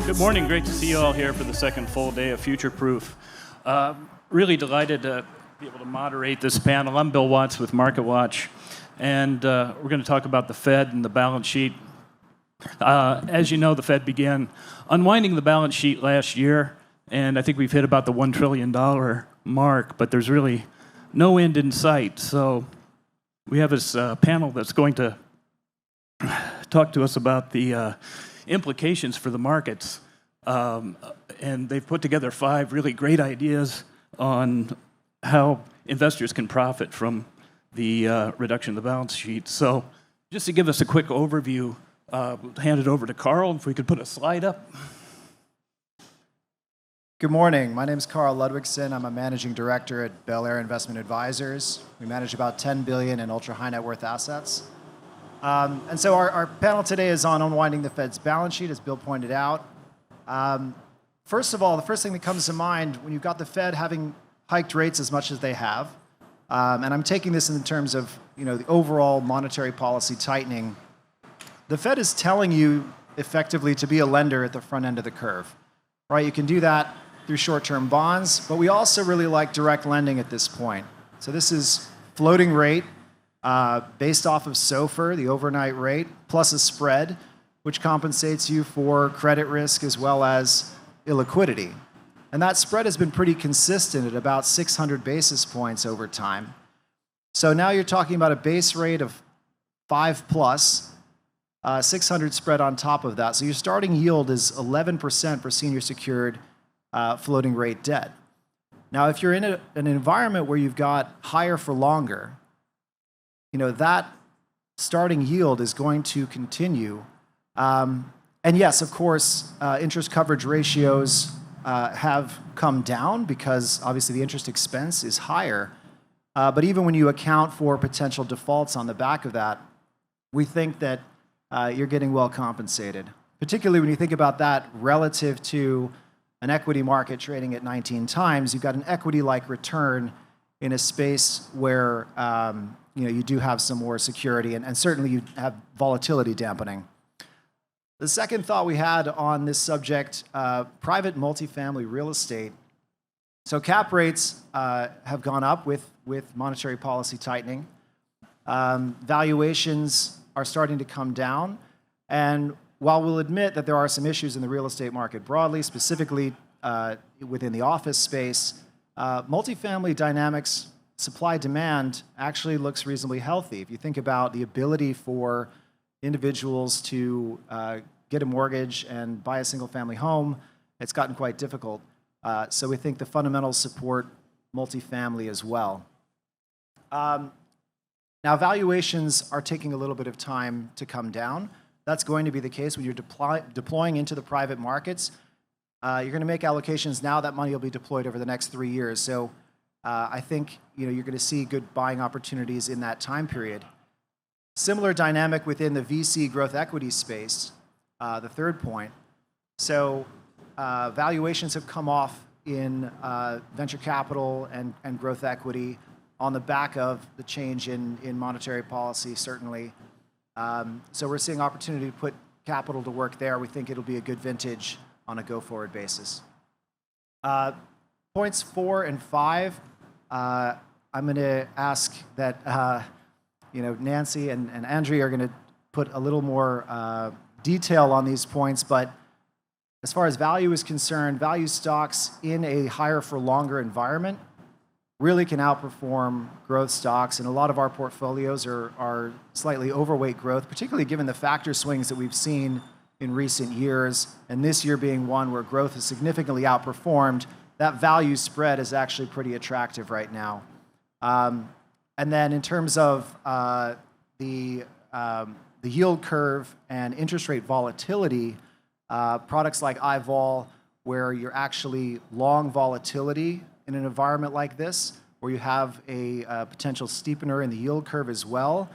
Good morning. Great to see you all here for the second full day of Future Proof. Really delighted to be able to moderate this panel. I'm Bill Watts with MarketWatch, and we're going to talk about the Fed and the balance sheet. As you know, the Fed began unwinding the balance sheet last year, and I think we've hit about the $1 trillion mark, but there's really no end in sight. So we have this panel that's going to talk to us about the implications for the markets. And they've put together 5 really great ideas on how investors can profit from the reduction of the balance sheet. So just to give us a quick overview, we'll hand it over to Carl. If we could put a slide up. Good morning. My name is Carl Ludwigson. I'm a managing director at Bel Air Investment Advisors. We manage about $10 billion in ultra-high net worth assets. And so our panel today is on unwinding the Fed's balance sheet, as Bill pointed out. First of all, the first thing that comes to mind when you've got the Fed having hiked rates as much as they have, and I'm taking this in terms of the overall monetary policy tightening, the Fed is telling you effectively to be a lender at the front end of the curve, right? You can do that through short-term bonds, but we also really like direct lending at this point. So this is floating rate, based off of SOFR, the overnight rate, plus a spread, which compensates you for credit risk as well as illiquidity. And that spread has been pretty consistent at about 600 basis points over time. So now you're talking about a base rate of 5 plus, 600 spread on top of that. So your starting yield is 11% for senior secured floating rate debt. Now, if you're in an environment where you've got higher for longer, that starting yield is going to continue. And yes, of course, interest coverage ratios have come down because obviously the interest expense is higher. But even when you account for potential defaults on the back of that, we think that you're getting well compensated, particularly when you think about that relative to an equity market trading at 19 times. You've got an equity-like return in a space where you do have some more security, and certainly you have volatility dampening. The second thought we had on this subject, private multifamily real estate. So cap rates have gone up with monetary policy tightening. Valuations are starting to come down. And while we'll admit that there are some issues in the real estate market broadly, specifically within the office space, multifamily dynamics, supply-demand actually looks reasonably healthy. If you think about the ability for individuals to get a mortgage and buy a single-family home, it's gotten quite difficult. So we think the fundamentals support multifamily as well. Now, valuations are taking a little bit of time to come down. That's going to be the case when you're deploying into the private markets. You're going to make allocations now. That money will be deployed over the next 3 years. So I think you're going to see good buying opportunities in that time period. Similar dynamic within the VC growth equity space, the third point. So valuations have come off in venture capital and growth equity on the back of the change in monetary policy, certainly. So we're seeing opportunity to put capital to work there. We think it'll be a good vintage on a go-forward basis. Points 4 and 5, I'm going to ask that Nancy and Andrea are going to put a little more detail on these points. But as far as value is concerned, value stocks in a higher for longer environment really can outperform growth stocks, and a lot of our portfolios are slightly overweight growth, particularly given the factor swings that we've seen in recent years, and this year being one where growth has significantly outperformed. That value spread is actually pretty attractive right now. And then in terms of the yield curve and interest rate volatility, products like iVol, where you're actually long volatility in an environment like this, where you have a potential steepener in the yield curve as well,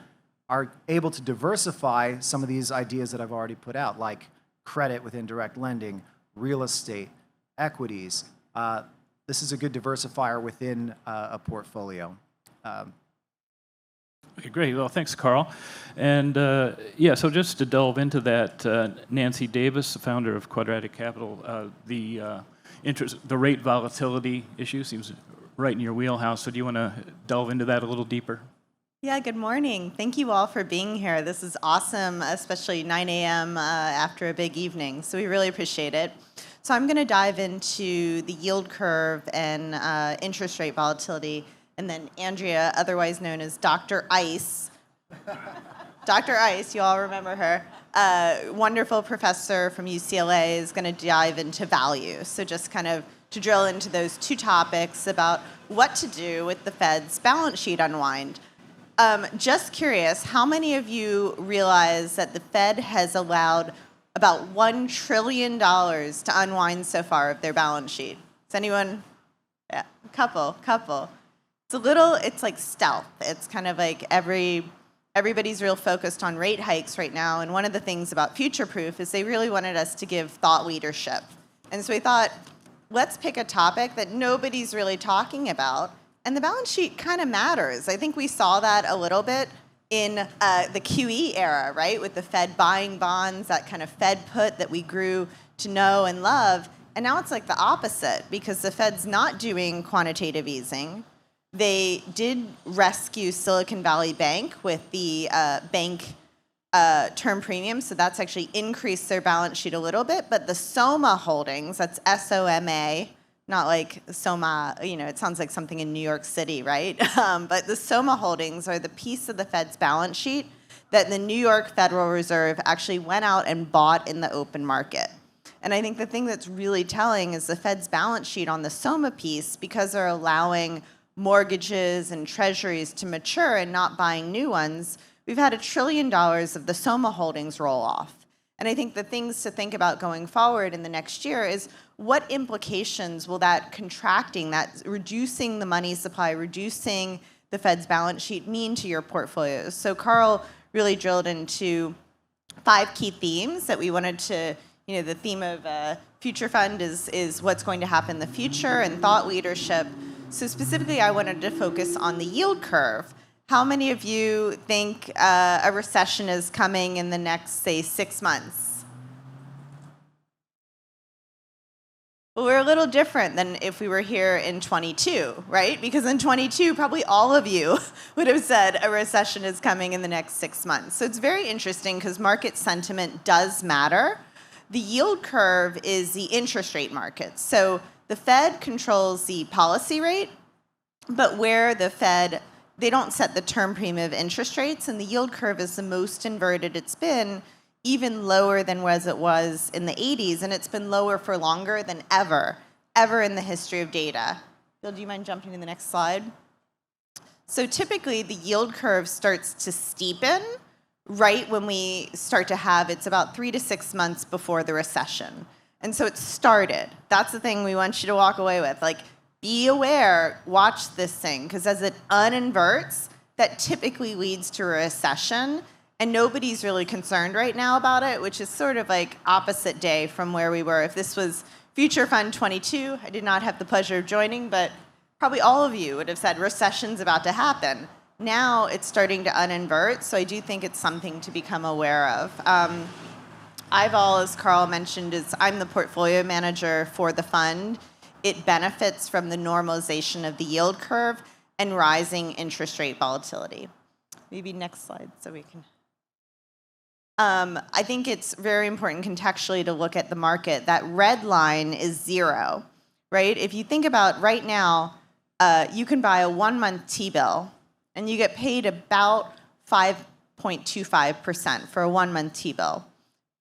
are able to diversify some of these ideas that I've already put out, like credit within direct lending, real estate, equities. This is a good diversifier within a portfolio. Okay, great. Well, thanks, Carl. And so just to delve into that, Nancy Davis, the founder of Quadratic Capital, the rate volatility issue seems right in your wheelhouse. So do you want to delve into that a little deeper? Yeah, good morning. Thank you all for being here. This is awesome, especially 9 a.m. After a big evening. So we really appreciate it. So I'm going to dive into the yield curve and interest rate volatility. And then Andrea, otherwise known as Dr. Ice. Dr. Ice, you all remember her. Wonderful professor from UCLA is going to dive into value. So just kind of to drill into those two topics about what to do with the Fed's balance sheet unwind. Just curious, how many of you realize that the Fed has allowed about $1 trillion to unwind so far of their balance sheet? Does anyone? Yeah, couple. It's like stealth. It's kind of like everybody's real focused on rate hikes right now. And one of the things about Future Proof is they really wanted us to give thought leadership. And so we thought, let's pick a topic that nobody's really talking about. And the balance sheet kind of matters. I think we saw that a little bit in the QE era, right? With the Fed buying bonds, that kind of Fed put that we grew to know and love. And now it's like the opposite because the Fed's not doing quantitative easing. They did rescue Silicon Valley Bank with the bank term premium, so that's actually increased their balance sheet a little bit. But the SOMA holdings, that's SOMA, not like Soma, it sounds like something in New York City, right? But the SOMA holdings are the piece of the Fed's balance sheet that the New York Federal Reserve actually went out and bought in the open market. And I think the thing that's really telling is the Fed's balance sheet on the SOMA piece, because they're allowing mortgages and treasuries to mature and not buying new ones, we've had $1 trillion of the SOMA holdings roll off. And I think the things to think about going forward in the next year is what implications will that contracting, that reducing the money supply, reducing the Fed's balance sheet mean to your portfolios? So Carl really drilled into 5 key themes that we wanted to, the theme of Future Fund is what's going to happen in the future and thought leadership. So specifically, I wanted to focus on the yield curve. How many of you think a recession is coming in the next, say, 6 months? Well, we're a little different than if we were here in 22, right? Because in 22, probably all of you would have said a recession is coming in the next 6 months. So it's very interesting because market sentiment does matter. The yield curve is the interest rate market. So the Fed controls the policy rate, but where the Fed, they don't set the term premium of interest rates, and the yield curve is the most inverted it's been, even lower than it was in the 80s, and it's been lower for longer than ever in the history of data. Bill, do you mind jumping to the next slide? So typically, the yield curve starts to steepen right when we start to have, it's about 3 to 6 months before the recession. And so it started. That's the thing we want you to walk away with. Like, be aware, watch this thing, because as it uninverts, that typically leads to a recession. And nobody's really concerned right now about it, which is sort of like opposite day from where we were. If this was Future Fund 22, I did not have the pleasure of joining, but probably all of you would have said recession's about to happen. Now it's starting to uninvert, so I do think it's something to become aware of. as Carl mentioned, I'm the portfolio manager for the fund. It benefits from the normalization of the yield curve and rising interest rate volatility. Maybe next slide so we can... I think it's very important contextually to look at the market. That red line is 0, right? If you think about right now, you can buy a 1-month T-bill, and you get paid about 5.25% for a 1-month T-bill.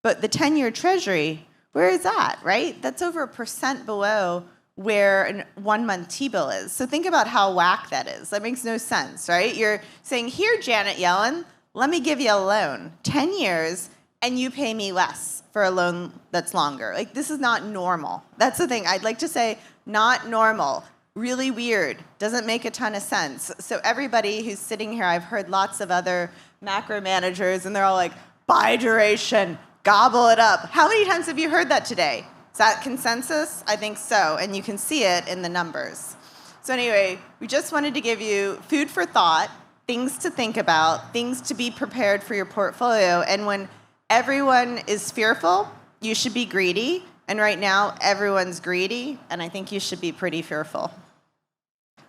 But the 10-year Treasury, where is that, right? That's over 1% below where a 1-month T-bill is. So think about how whack that is. That makes no sense, right? You're saying, here, Janet Yellen, let me give you a loan, 10 years, and you pay me less for a loan that's longer. Like, this is not normal. That's the thing. I'd like to say not normal. Really weird. Doesn't make a ton of sense. So everybody who's sitting here, I've heard lots of other macro managers, and they're all like, buy duration, gobble it up. How many times have you heard that today? Is that consensus? I think so, and you can see it in the numbers. So anyway, we just wanted to give you food for thought. things to think about, things to be prepared for your portfolio. And when everyone is fearful, you should be greedy. And right now, everyone's greedy, and I think you should be pretty fearful.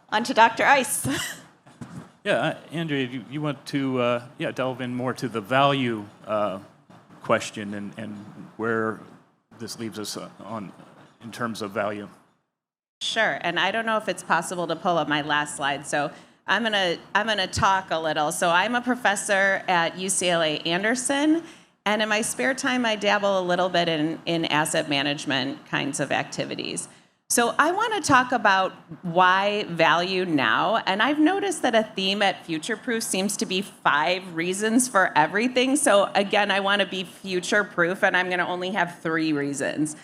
On to Dr. Eis. Yeah, Andrea, you want to delve in more to the value question and where this leaves us on in terms of value. Sure, and I don't know if it's possible to pull up my last slide, so I'm gonna talk a little. So I'm a professor at UCLA Anderson, and in my spare time, I dabble a little bit in asset management kinds of activities. So I want to talk about why value now, and I've noticed that a theme at Future Proof seems to be 5 reasons for everything. So again, I want to be future proof, and I'm going to only have 3 reasons.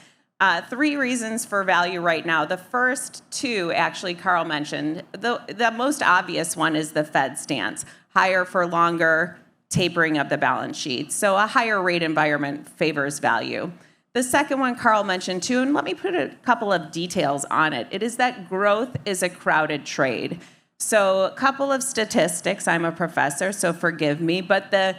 3 reasons for value right now. The first 2, actually, Carl mentioned. The most obvious one is the Fed stance, higher for longer, tapering of the balance sheet. So a higher rate environment favors value. The second one Carl mentioned too, and let me put a couple of details on it. It is that growth is a crowded trade. So a couple of statistics, I'm a professor, so forgive me, but the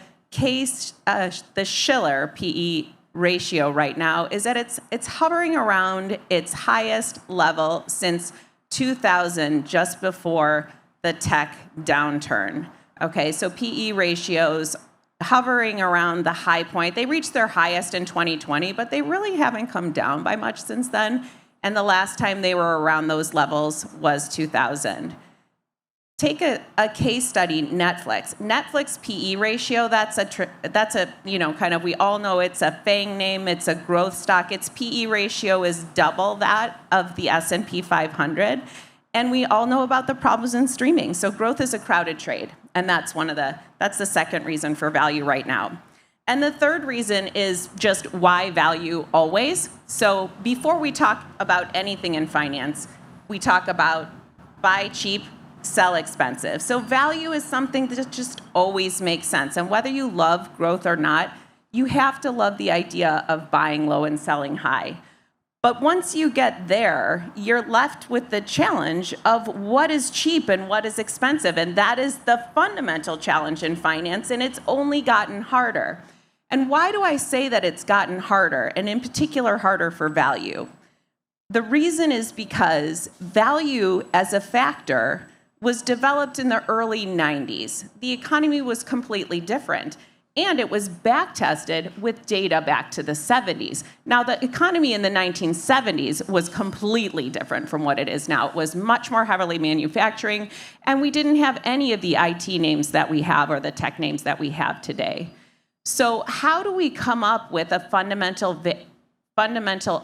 Shiller PE ratio right now is that it's hovering around its highest level since 2000, just before the tech downturn. Okay, so PE ratios hovering around the high point. They reached their highest in 2020, but they really haven't come down by much since then. And the last time they were around those levels was 2000. Take a case study, Netflix. Netflix PE ratio, that's a kind of, we all know it's a FANG name, it's a growth stock. Its PE ratio is double that of the S&P 500. And we all know about the problems in streaming. So growth is a crowded trade. And that's the second reason for value right now. And the third reason is just why value always. So before we talk about anything in finance, we talk about buy cheap, sell expensive. So value is something that just always makes sense. And whether you love growth or not, you have to love the idea of buying low and selling high. But once you get there, you're left with the challenge of what is cheap and what is expensive. And that is the fundamental challenge in finance, and it's only gotten harder. And why do I say that it's gotten harder, and in particular harder for value? The reason is because value as a factor was developed in the early 90s. The economy was completely different. And it was back-tested with data back to the 70s. Now, the economy in the 1970s was completely different from what it is now. It was much more heavily manufacturing, and we didn't have any of the IT names that we have or the tech names that we have today. So how do we come up with a fundamental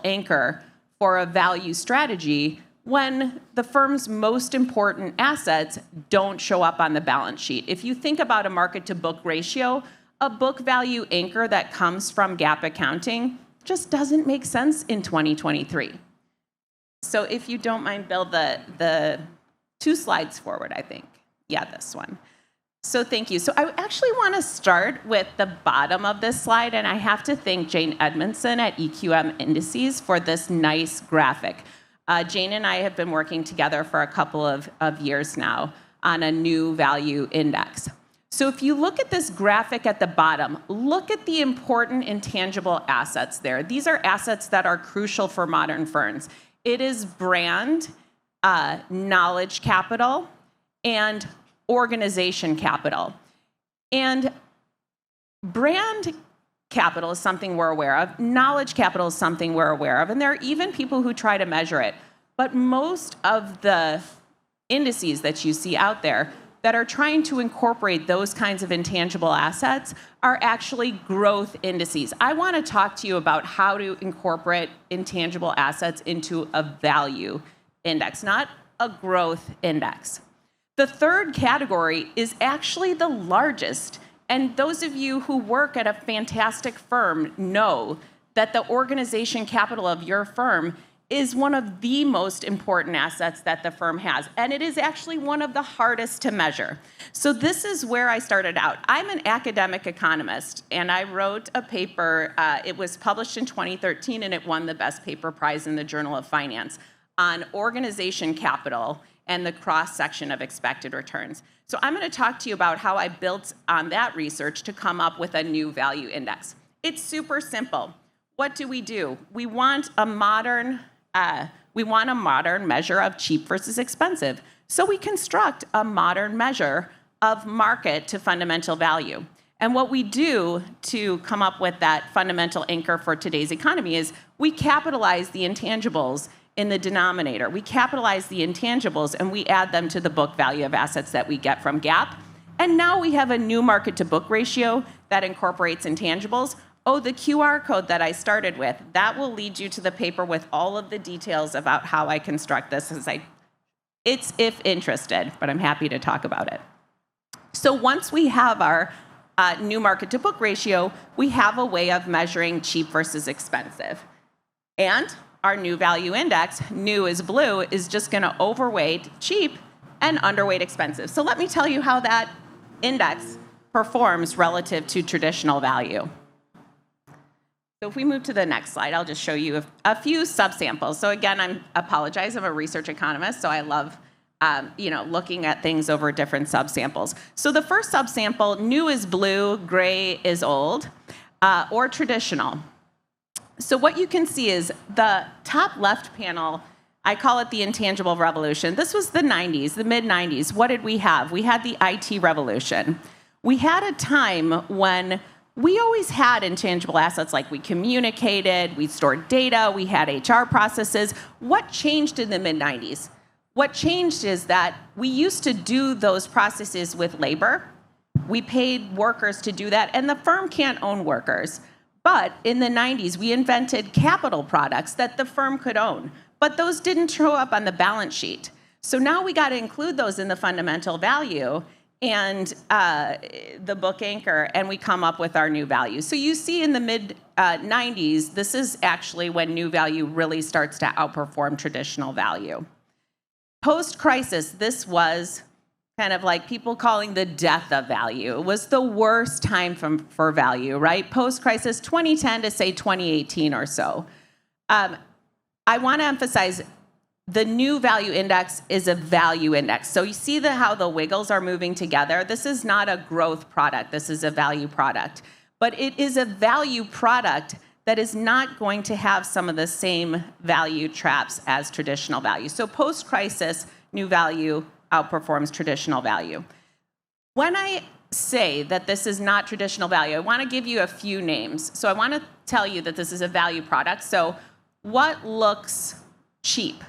anchor for a value strategy when the firm's most important assets don't show up on the balance sheet? If you think about a market-to-book ratio, a book value anchor that comes from GAAP accounting just doesn't make sense in 2023. So if you don't mind, Bill, the 2 slides forward, I think. Yeah, this one. So thank you. So I actually want to start with the bottom of this slide, and I have to thank Jane Edmondson at EQM Indices for this nice graphic. Jane and I have been working together for a couple of years now on a new value index. So if you look at this graphic at the bottom, look at the important intangible assets there. These are assets that are crucial for modern firms. It is brand, knowledge capital, and organization capital. And brand capital is something we're aware of. Knowledge capital is something we're aware of. And there are even people who try to measure it. But most of the indices that you see out there that are trying to incorporate those kinds of intangible assets are actually growth indices. I want to talk to you about how to incorporate intangible assets into a value index, not a growth index. The third category is actually the largest. And those of you who work at a fantastic firm know that the organization capital of your firm is one of the most important assets that the firm has. And it is actually one of the hardest to measure. So this is where I started out. I'm an academic economist, and I wrote a paper. It was published in 2013, and it won the Best Paper Prize in the Journal of Finance on organization capital and the cross-section of expected returns. So I'm going to talk to you about how I built on that research to come up with a new value index. It's super simple. What do? We want a modern measure of cheap versus expensive. So we construct a modern measure of market to fundamental value. And what we do to come up with that fundamental anchor for today's economy is we capitalize the intangibles in the denominator. We capitalize the intangibles and we add them to the book value of assets that we get from GAAP. And now we have a new market to book ratio that incorporates intangibles. Oh, the QR code that I started with, that will lead you to the paper with all of the details about how I construct this. It's if interested, but I'm happy to talk about it. So once we have our new market to book ratio, we have a way of measuring cheap versus expensive. And our new value index, new is blue, is just going to overweight cheap and underweight expensive. So let me tell you how that index performs relative to traditional value. So if we move to the next slide, I'll just show you a few subsamples. So again, I apologize, I'm a research economist, so I love looking at things over different subsamples. So the first subsample, new is blue, gray is old, or traditional. So what you can see is the top left panel, I call it the intangible revolution. This was the 90s, the mid-90s. What did we have? We had the IT revolution. We had a time when we always had intangible assets, like we communicated, we stored data, we had HR processes. What changed in the mid-90s? What changed is that we used to do those processes with labor. We paid workers to do that, and the firm can't own workers. But in the 90s, we invented capital products that the firm could own. But those didn't show up on the balance sheet. So now we got to include those in the fundamental value and the book anchor, and we come up with our new value. So you see in the mid-90s, this is actually when new value really starts to outperform traditional value. Post-crisis, this was kind of like people calling the death of value. It was the worst time for value, right? Post-crisis, 2010 to say 2018 or so. I want to emphasize the new value index is a value index. So you see how the wiggles are moving together. This is not a growth product. This is a value product. But it is a value product that is not going to have some of the same value traps as traditional value. So post-crisis, new value outperforms traditional value. When I say that this is not traditional value, I want to give you a few names. So I want to tell you that this is a value product. So what looks cheap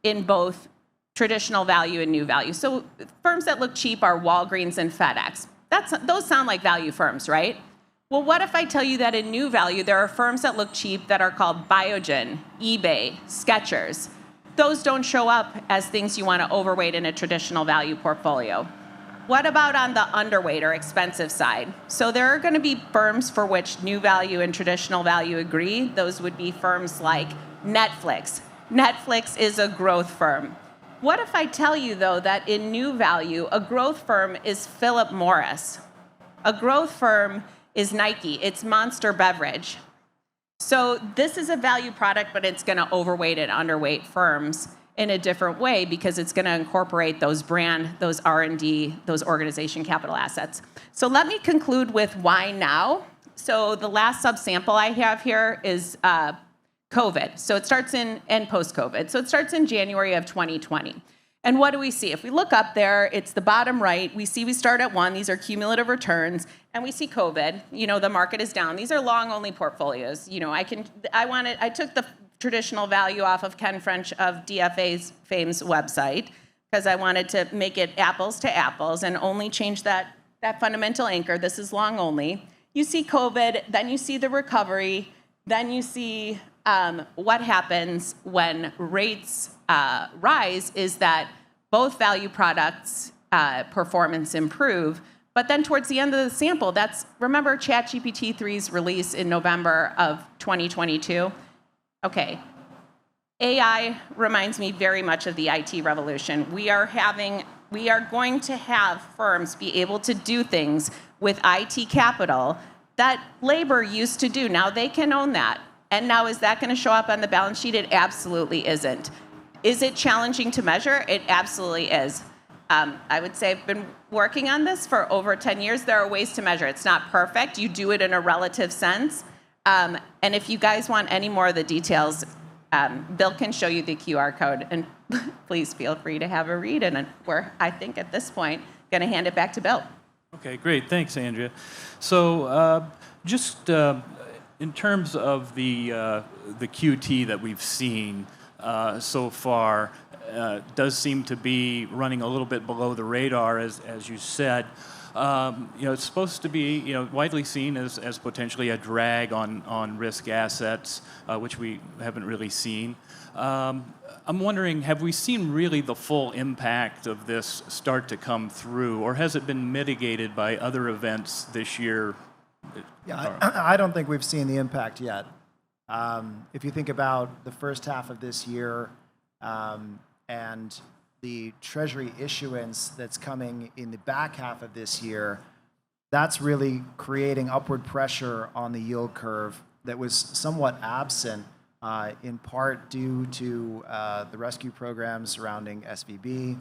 in both traditional value and new value? So firms that look cheap are Walgreens and FedEx. Those sound like value firms, right? Well, what if I tell you that in new value, there are firms that look cheap that are called Biogen, eBay, Skechers. Those don't show up as things you want to overweight in a traditional value portfolio. What about on the underweight or expensive side? So there are going to be firms for which new value and traditional value agree. Those would be firms like Netflix. Netflix is a growth firm. What if I tell you, though, that in new value, a growth firm is Philip Morris? A growth firm is Nike. It's Monster Beverage. So this is a value product, but it's going to overweight and underweight firms in a different way because it's going to incorporate those brand, those R&D, those organization capital assets. So let me conclude with why now. So the last subsample I have here is COVID. So it starts in, and post-COVID. So it starts in January of 2020. And what do we see? If we look up there, it's the bottom right. We start at 1. These are cumulative returns. And we see COVID. The market is down. These are long-only portfolios. I took the traditional value off of Ken French of DFA's Fame's website because I wanted to make it apples to apples and only change that fundamental anchor. This is long only. You see COVID, then you see the recovery, then you see what happens when rates rise is that both value products performance improve. But then towards the end of the sample, remember ChatGPT 3's release in November of 2022? Okay. AI reminds me very much of the IT revolution. We are going to have firms be able to do things with IT capital that labor used to do. Now they can own that. And now is that going to show up on the balance sheet? It absolutely isn't. Is it challenging to measure? It absolutely is. I would say I've been working on this for over 10 years. There are ways to measure. It's not perfect. You do it in a relative sense. And if you guys want any more of the details, Bill can show you the QR code. And please feel free to have a read. And we're, I think, at this point, going to hand it back to Bill. Okay, great. Thanks, Andrea. So just in terms of the QT that we've seen so far, does seem to be running a little bit below the radar, as you said. It's supposed to be, widely seen as potentially a drag on risk assets, which we haven't really seen. I'm wondering, have we seen really the full impact of this start to come through, or has it been mitigated by other events this year? Yeah, I don't think we've seen the impact yet. If you think about the first half of this year and the Treasury issuance that's coming in the back half of this year, that's really creating upward pressure on the yield curve that was somewhat absent in part due to the rescue programs surrounding SVB.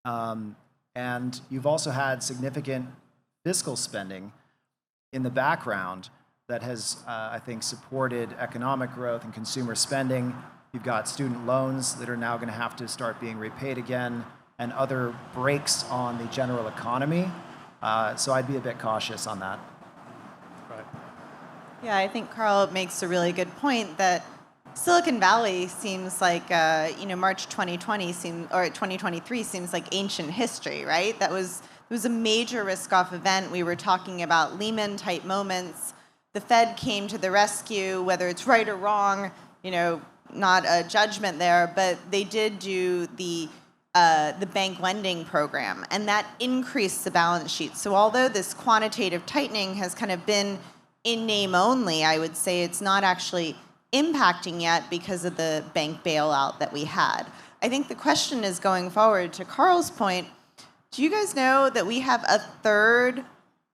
And you've also had significant fiscal spending in the background that has, I think, supported economic growth and consumer spending. You've got student loans that are now going to have to start being repaid again, and other brakes on the general economy. So I'd be a bit cautious on that. Right. Yeah, I think Carl makes a really good point that Silicon Valley seems like, March 2020 or 2023 seems like ancient history, right? It was a major risk-off event. We were talking about Lehman-type moments. The Fed came to the rescue, whether it's right or wrong, not a judgment there, but they did do the bank lending program, and that increased the balance sheet. So although this quantitative tightening has kind of been in name only, I would say it's not actually impacting yet because of the bank bailout that we had. I think the question is, going forward, to Carl's point, do you guys know that we have a third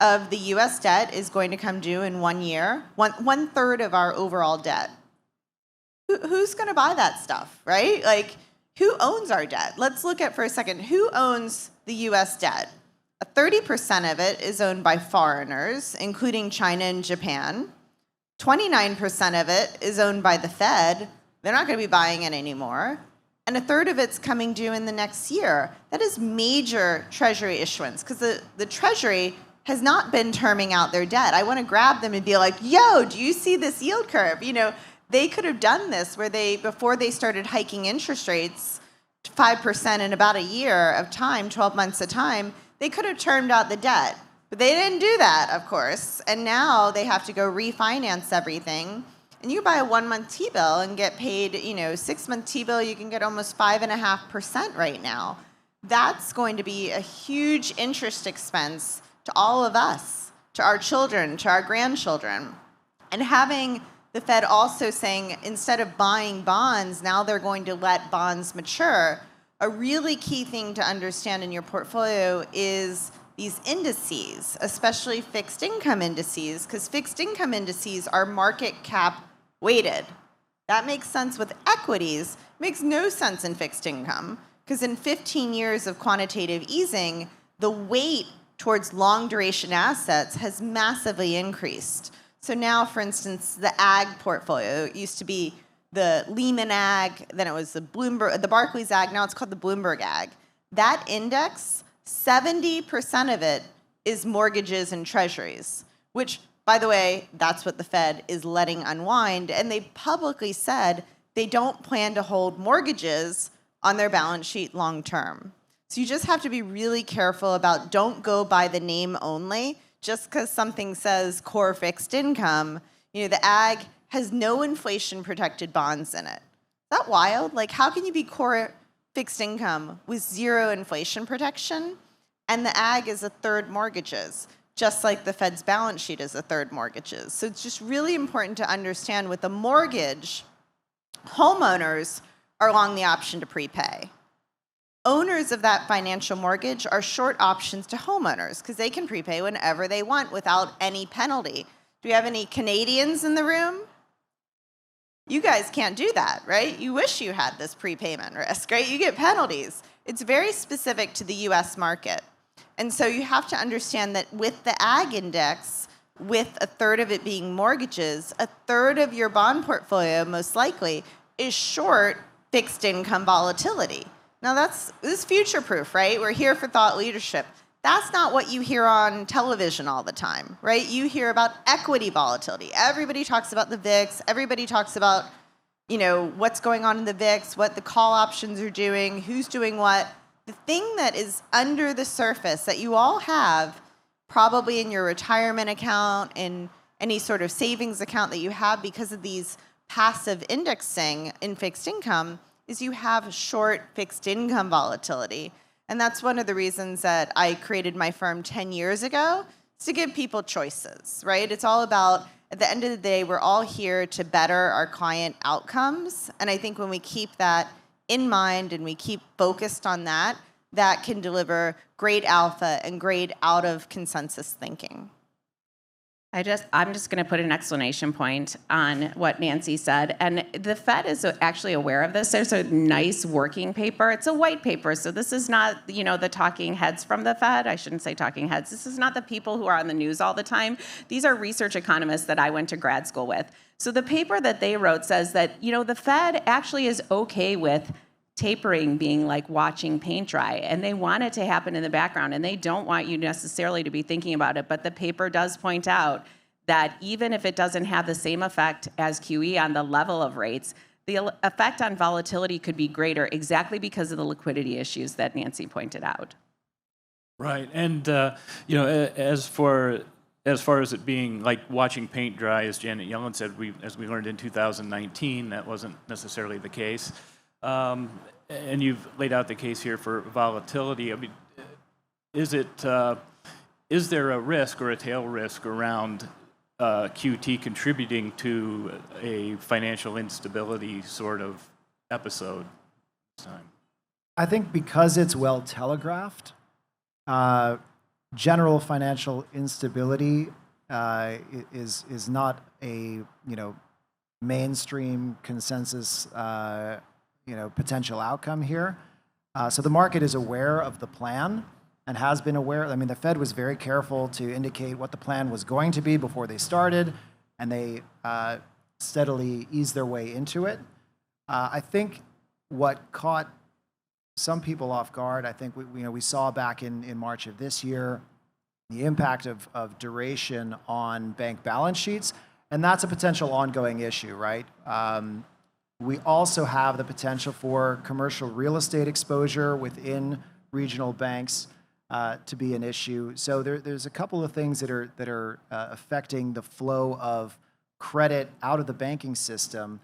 of the U.S. debt is going to come due in 1 year? One third of our overall debt. Who's going to buy that stuff, right? Like, who owns our debt? Let's look at for a second, who owns the U.S. debt? 30% of it is owned by foreigners, including China and Japan. 29% of it is owned by the Fed. They're not going to be buying it anymore. And a third of it's coming due in the next year. That is major Treasury issuance, because the Treasury has not been terming out their debt. I want to grab them and be like, yo, do you see this yield curve? They could have done this where before they started hiking interest rates to 5% in about a year of time, 12 months of time, they could have termed out the debt. But they didn't do that, of course. And now they have to go refinance everything. And you buy a 1-month T-bill and get paid, 6-month T-bill, you can get almost 5.5% right now. That's going to be a huge interest expense to all of us, to our children, to our grandchildren. And having the Fed also saying, instead of buying bonds, now they're going to let bonds mature. A really key thing to understand in your portfolio is these indices, especially fixed income indices, because fixed income indices are market cap weighted. That makes sense with equities. It makes no sense in fixed income, because in 15 years of quantitative easing, the weight towards long duration assets has massively increased. So now, for instance, the ag portfolio, it used to be the Lehman Ag, then it was the Barclays Ag, now it's called the Bloomberg Ag. That index, 70% of it is mortgages and treasuries, which, by the way, that's what the Fed is letting unwind. And they publicly said they don't plan to hold mortgages on their balance sheet long term. So you just have to be really careful about, don't go by the name only. Just because something says core fixed income, the ag has no inflation protected bonds in it. Is that wild? Like, how can you be core fixed income with zero inflation protection? And the ag is a third mortgages, just like the Fed's balance sheet is a third mortgages. So it's just really important to understand, with a mortgage, homeowners are along the option to prepay. Owners of that financial mortgage are short options to homeowners because they can prepay whenever they want without any penalty. Do we have any Canadians in the room? You guys can't do that, right? You wish you had this prepayment risk, right? You get penalties. It's very specific to the US market. And so you have to understand that with the ag index, with a third of it being mortgages, a third of your bond portfolio most likely is short fixed income volatility. Now this is future proof, right? We're here for thought leadership. That's not what you hear on television all the time, right? You hear about equity volatility. Everybody talks about the VIX. Everybody talks about, what's going on in the VIX, what the call options are doing, who's doing what. The thing that is under the surface that you all have, probably in your retirement account, in any sort of savings account that you have because of these passive indexing in fixed income, is you have short fixed income volatility. And that's one of the reasons that I created my firm 10 years ago, is to give people choices, right? It's all about, at the end of the day, we're all here to better our client outcomes. And I think when we keep that in mind and we keep focused on that, that can deliver great alpha and great out of consensus thinking. I'm just going to put an exclamation point on what Nancy said. And the Fed is actually aware of this. There's a nice working paper. It's a white paper. So this is not, the talking heads from the Fed. I shouldn't say talking heads. This is not the people who are on the news all the time. These are research economists that I went to grad school with. So the paper that they wrote says that, the Fed actually is okay with tapering being like watching paint dry, and they want it to happen in the background, and they don't want you necessarily to be thinking about it. But the paper does point out that even if it doesn't have the same effect as QE on the level of rates, the effect on volatility could be greater exactly because of the liquidity issues that Nancy pointed out. Right, and as far as it being like watching paint dry, as Janet Yellen said, as we learned in 2019, that wasn't necessarily the case. And you've laid out the case here for volatility. I mean, is there a risk or a tail risk around QT contributing to a financial instability sort of episode this time? I think because it's well telegraphed, general financial instability is not a mainstream consensus potential outcome here. So the market is aware of the plan and has been aware. I mean, the Fed was very careful to indicate what the plan was going to be before they started, and they steadily eased their way into it. I think what caught some people off guard, I think we saw back in March of this year, the impact of duration on bank balance sheets, and that's a potential ongoing issue, right? We also have the potential for commercial real estate exposure within regional banks to be an issue. So there's a couple of things that are affecting the flow of credit out of the banking system,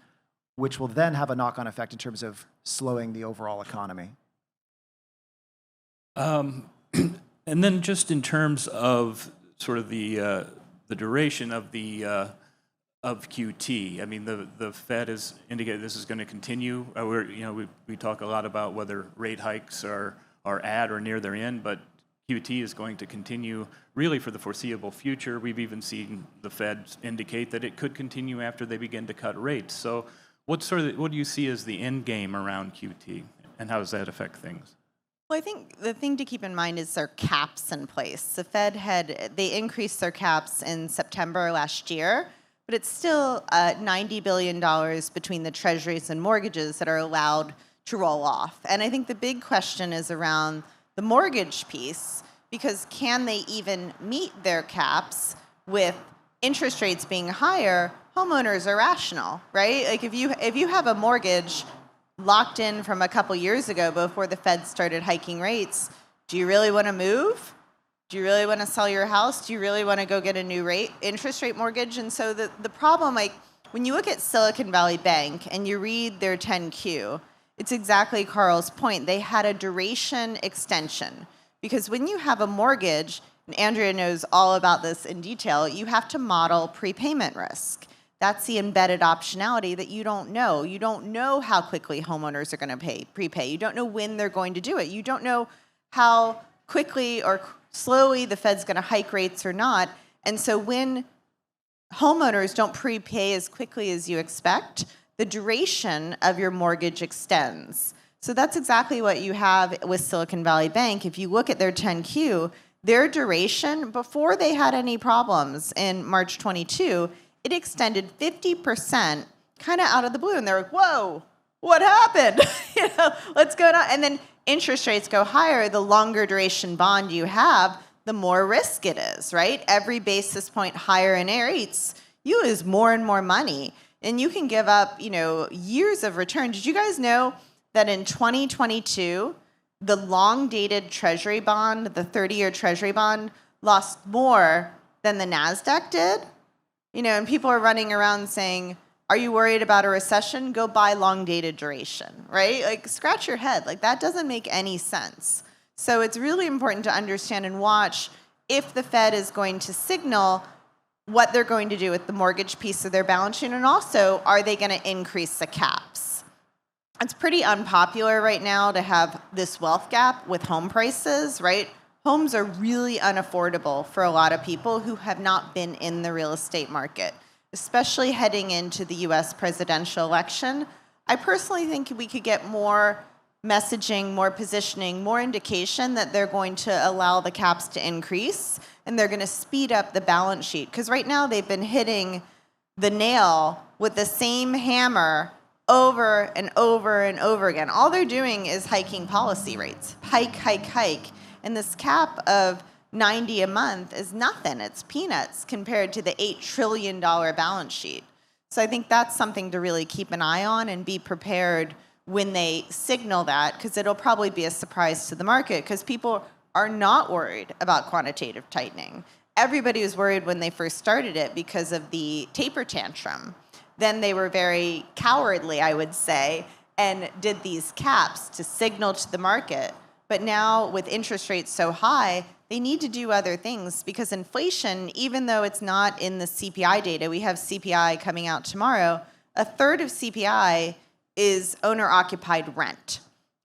which will then have a knock-on effect in terms of slowing the overall economy. And then just in terms of sort of the duration of the of QT, I mean, the Fed has indicated this is going to continue. We talk a lot about whether rate hikes are at or near their end, but QT is going to continue really for the foreseeable future. We've even seen the Fed indicate that it could continue after they begin to cut rates. So what do you see as the end game around QT, and how does that affect things? Well, I think the thing to keep in mind is there are caps in place. The Fed they increased their caps in September last year, but it's still $90 billion between the treasuries and mortgages that are allowed to roll off. And I think the big question is around the mortgage piece, because can they even meet their caps with interest rates being higher? Homeowners are rational, right? Like if you have a mortgage locked in from a couple years ago before the Fed started hiking rates, do you really want to move? Do you really want to sell your house? Do you really want to go get a new interest rate mortgage? And so the problem, like when you look at Silicon Valley Bank and you read their 10Q, it's exactly Carl's point. They had a duration extension because when you have a mortgage, and Andrea knows all about this in detail, you have to model prepayment risk. That's the embedded optionality that you don't know. You don't know how quickly homeowners are going to prepay. You don't know when they're going to do it. You don't know how quickly or slowly the Fed's going to hike rates or not. And so when homeowners don't prepay as quickly as you expect, the duration of your mortgage extends. So that's exactly what you have with Silicon Valley Bank. If you look at their 10Q, their duration, before they had any problems in March 22, it extended 50% kind of out of the blue. And they're like, whoa, what happened? What's going on? And then interest rates go higher. The longer duration bond you have, the more risk it is, right? Every basis point higher in rates, you lose more and more money. And you can give up, years of return. Did you guys know that in 2022, the long-dated treasury bond, the 30-year treasury bond, lost more than the NASDAQ did? And people are running around saying, are you worried about a recession? Go buy long-dated duration, right? Like, scratch your head. Like, that doesn't make any sense. So it's really important to understand and watch if the Fed is going to signal what they're going to do with the mortgage piece of their balance sheet, and also, are they going to increase the caps? It's pretty unpopular right now to have this wealth gap with home prices, right? Homes are really unaffordable for a lot of people who have not been in the real estate market, especially heading into the US presidential election. I personally think we could get more messaging, more positioning, more indication that they're going to allow the caps to increase and they're going to speed up the balance sheet. Because right now they've been hitting the nail with the same hammer over and over and over again. All they're doing is hiking policy rates. Hike, hike, hike. And this cap of 90 a month is nothing. It's peanuts compared to the $8 trillion balance sheet. So I think that's something to really keep an eye on and be prepared when they signal that, because it'll probably be a surprise to the market, because people are not worried about quantitative tightening. Everybody was worried when they first started it because of the taper tantrum. Then they were very cowardly, I would say, and did these caps to signal to the market. But now with interest rates so high, they need to do other things, because inflation, even though it's not in the CPI data, we have CPI coming out tomorrow, a third of CPI is owner-occupied rent,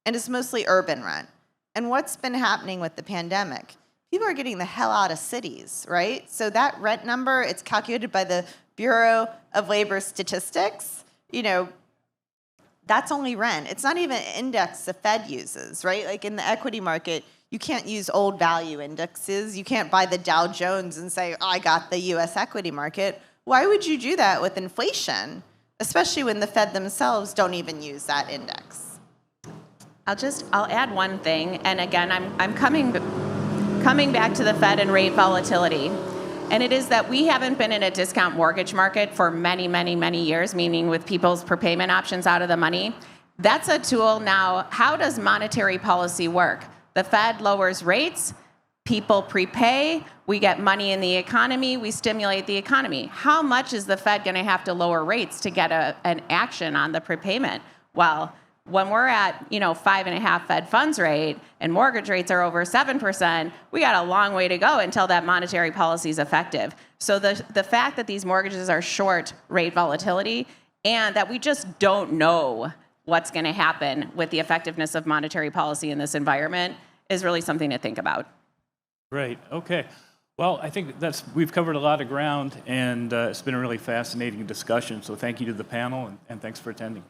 and it's mostly urban rent. And what's been happening with the pandemic? People are getting the hell out of cities, right? So that rent number, it's calculated by the Bureau of Labor Statistics. That's only rent. It's not even an index the Fed uses, right? Like in the equity market, you can't use old value indexes. You can't buy the Dow Jones and say, oh, I got the US equity market. Why would you do that with inflation, especially when the Fed themselves don't even use that index? I'll add one thing, and again, I'm coming back to the Fed and rate volatility. And it is that we haven't been in a discount mortgage market for many, many, many years, meaning with people's prepayment options out of the money. That's a tool now. How does monetary policy work? The Fed lowers rates, people prepay, we get money in the economy, we stimulate the economy. How much is the Fed going to have to lower rates to get an action on the prepayment? Well, when we're at 5.5 Fed funds rate and mortgage rates are over 7%, we got a long way to go until that monetary policy is effective. So the fact that these mortgages are short rate volatility and that we just don't know what's going to happen with the effectiveness of monetary policy in this environment is really something to think about. Great. Okay. Well, I think we've covered a lot of ground, and it's been a really fascinating discussion. So thank you to the panel, and thanks for attending.